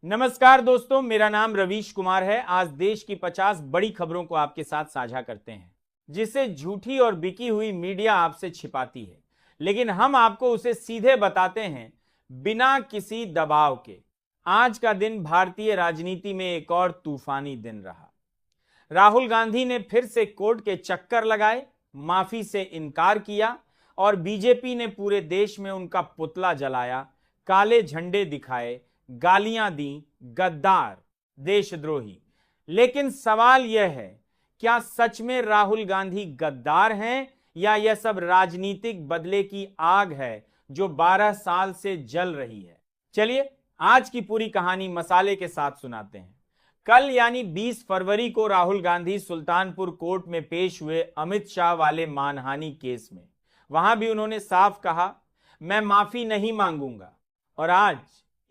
नमस्कार दोस्तों, मेरा नाम रवीश कुमार है। आज देश की 50 बड़ी खबरों को आपके साथ साझा करते हैं जिसे झूठी और बिकी हुई मीडिया आपसे छिपाती है, लेकिन हम आपको उसे सीधे बताते हैं बिना किसी दबाव के। आज का दिन भारतीय राजनीति में एक और तूफानी दिन रहा। राहुल गांधी ने फिर से कोर्ट के चक्कर लगाए, माफी से इनकार किया और बीजेपी ने पूरे देश में उनका पुतला जलाया, काले झंडे दिखाए, गालियां दी, गद्दार, देशद्रोही। लेकिन सवाल यह है, क्या सच में राहुल गांधी गद्दार हैं या यह सब राजनीतिक बदले की आग है जो 12 साल से जल रही है? चलिए आज की पूरी कहानी मसाले के साथ सुनाते हैं। कल यानी 20 फरवरी को राहुल गांधी सुल्तानपुर कोर्ट में पेश हुए अमित शाह वाले मानहानि केस में। वहां भी उन्होंने साफ कहा, मैं माफी नहीं मांगूंगा। और आज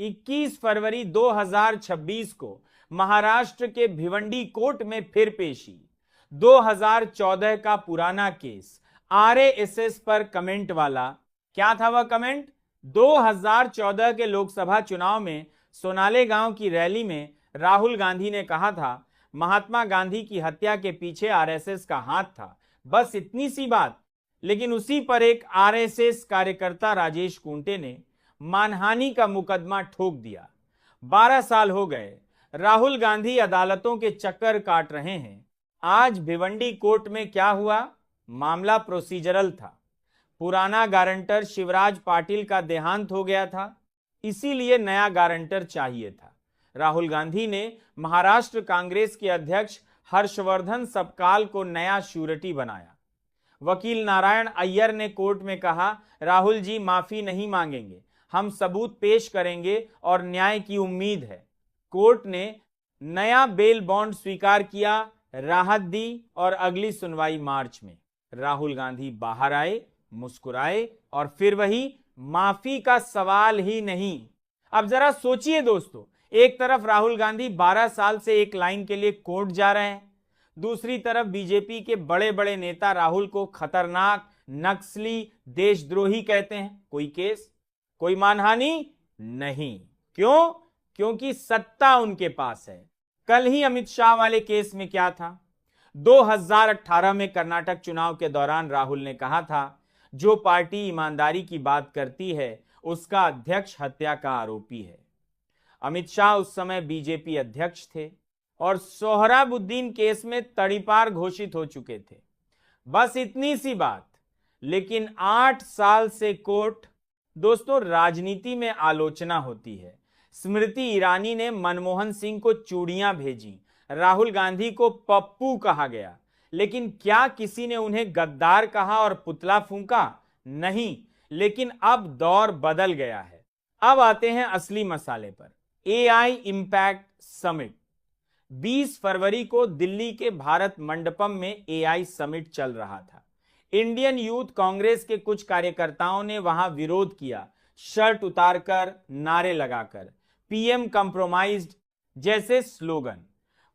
21 फरवरी 2026 को महाराष्ट्र के भिवंडी कोर्ट में फिर पेशी। 2014 का पुराना केस, आरएसएस पर कमेंट वाला। क्या था वह कमेंट? 2014 के लोकसभा चुनाव में सोनाले गांव की रैली में राहुल गांधी ने कहा था, महात्मा गांधी की हत्या के पीछे आरएसएस का हाथ था। बस इतनी सी बात। लेकिन उसी पर एक आरएसएस कार्यकर्ता राजेश कुंटे ने मानहानि का मुकदमा ठोक दिया। 12 साल हो गए, राहुल गांधी अदालतों के चक्कर काट रहे हैं। आज भिवंडी कोर्ट में क्या हुआ? मामला प्रोसीजरल था। पुराना गारंटर शिवराज पाटिल का देहांत हो गया था, इसीलिए नया गारंटर चाहिए था। राहुल गांधी ने महाराष्ट्र कांग्रेस के अध्यक्ष हर्षवर्धन सबकाल को नया श्योरिटी बनाया। वकील नारायण अय्यर ने कोर्ट में कहा, राहुल जी माफी नहीं मांगेंगे, हम सबूत पेश करेंगे और न्याय की उम्मीद है। कोर्ट ने नया बेल बॉन्ड स्वीकार किया, राहत दी और अगली सुनवाई मार्च में। राहुल गांधी बाहर आए, मुस्कुराए और फिर वही माफी का सवाल ही नहीं। अब जरा सोचिए दोस्तों, एक तरफ राहुल गांधी 12 साल से एक लाइन के लिए कोर्ट जा रहे हैं, दूसरी तरफ बीजेपी के बड़े बड़े नेता राहुल को खतरनाक, नक्सली, देशद्रोही कहते हैं। कोई केस, कोई मानहानि नहीं। क्यों? क्योंकि सत्ता उनके पास है। कल ही अमित शाह वाले केस में क्या था? 2018 में कर्नाटक चुनाव के दौरान राहुल ने कहा था, जो पार्टी ईमानदारी की बात करती है उसका अध्यक्ष हत्या का आरोपी है। अमित शाह उस समय बीजेपी अध्यक्ष थे और सोहराबुद्दीन केस में तड़ीपार घोषित हो चुके थे। बस इतनी सी बात। लेकिन 8 साल से कोर्ट। दोस्तों, राजनीति में आलोचना होती है। स्मृति ईरानी ने मनमोहन सिंह को चूड़ियां भेजी, राहुल गांधी को पप्पू कहा गया, लेकिन क्या किसी ने उन्हें गद्दार कहा और पुतला फूंका? नहीं। लेकिन अब दौर बदल गया है। अब आते हैं असली मसाले पर। AI impact summit. 20 फरवरी को दिल्ली के भारत मंडपम में एआई समिट चल रहा था। इंडियन यूथ कांग्रेस के कुछ कार्यकर्ताओं ने वहां विरोध किया, शर्ट उतारकर, नारे लगाकर, पीएम कंप्रोमाइज्ड जैसे स्लोगन।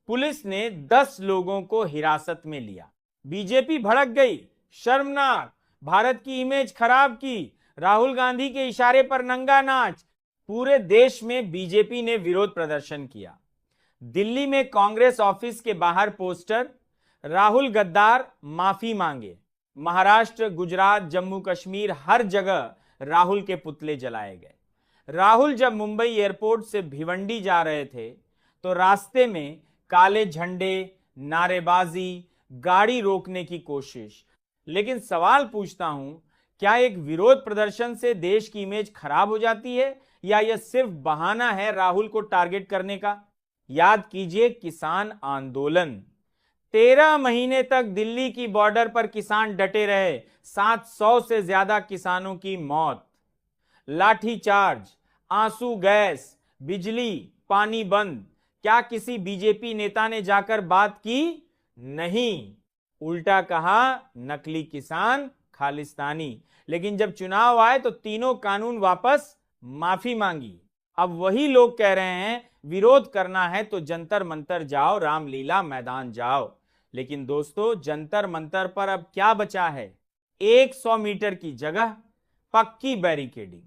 पुलिस ने 10 लोगों को हिरासत में लिया। बीजेपी भड़क गई, शर्मनाक, भारत की इमेज खराब की, राहुल गांधी के इशारे पर नंगा नाच। पूरे देश में बीजेपी ने विरोध प्रदर्शन किया। दिल्ली में कांग्रेस ऑफिस के बाहर पोस्टर, राहुल गद्दार, माफी मांगे। महाराष्ट्र, गुजरात, जम्मू कश्मीर, हर जगह राहुल के पुतले जलाए गए। राहुल जब मुंबई एयरपोर्ट से भिवंडी जा रहे थे तो रास्ते में काले झंडे, नारेबाजी, गाड़ी रोकने की कोशिश। लेकिन सवाल पूछता हूं, क्या एक विरोध प्रदर्शन से देश की इमेज खराब हो जाती है या यह सिर्फ बहाना है राहुल को टारगेट करने का? याद कीजिए किसान आंदोलन। 13 महीने तक दिल्ली की बॉर्डर पर किसान डटे रहे, 700 से ज्यादा किसानों की मौत। लाठीचार्ज, आंसू गैस, बिजली, पानी बंद। क्या किसी बीजेपी नेता ने जाकर बात की? नहीं। उल्टा कहा, नकली किसान, खालिस्तानी। लेकिन जब चुनाव आए तो तीनों कानून वापस, माफी मांगी। अब वही लोग कह रहे हैं विरोध करना है तो जंतर मंतर जाओ, रामलीला मैदान जाओ। लेकिन दोस्तों, जंतर मंतर पर अब क्या बचा है? 100 मीटर की जगह पक्की बैरिकेडिंग।